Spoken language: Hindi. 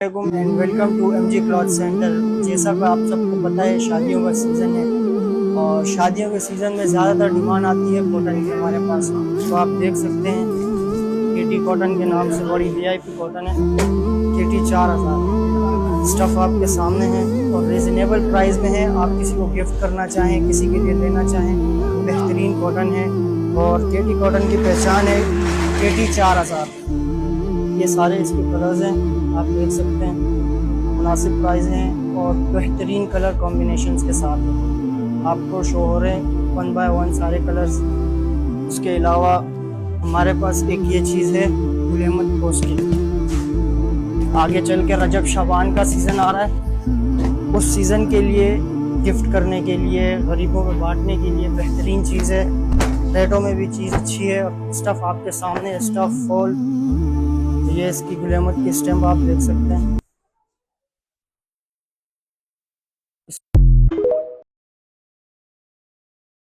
And welcome to MG cloth centre. जैसा कि आप सबको पता है, शादियों का सीज़न है और शादियों के सीज़न में ज़्यादातर डिमांड आती है कॉटन की हमारे पास। तो आप देख सकते हैं केटी कॉटन के नाम से बड़ी वीआईपी कॉटन है। केटी 4000 स्टफ़ आपके सामने है और रिजनेबल प्राइस में है। आप किसी को गिफ्ट करना चाहें, किसी के लिए लेना चाहें, बेहतरीन कॉटन है। और केटी कॉटन की पहचान है केटी 4000। ये सारे इसके कलर्स हैं, आप देख सकते हैं। मुनासिब प्राइस हैं और बेहतरीन कलर कॉम्बिनेशंस के साथ आपको शो हो रहे हैं 1 बाय 1 सारे कलर्स। उसके अलावा हमारे पास एक ये चीज़ है गुल अहमद खोस की। आगे चल के रजब शाबान का सीज़न आ रहा है, उस सीज़न के लिए गिफ्ट करने के लिए, गरीबों में बांटने के लिए बेहतरीन चीज़ है। रेटों में भी चीज़ अच्छी है और स्टफ़ आपके सामने, स्टफ़ फॉल। ये इसकी गुल अहमद की स्टैम्प आप देख सकते हैं।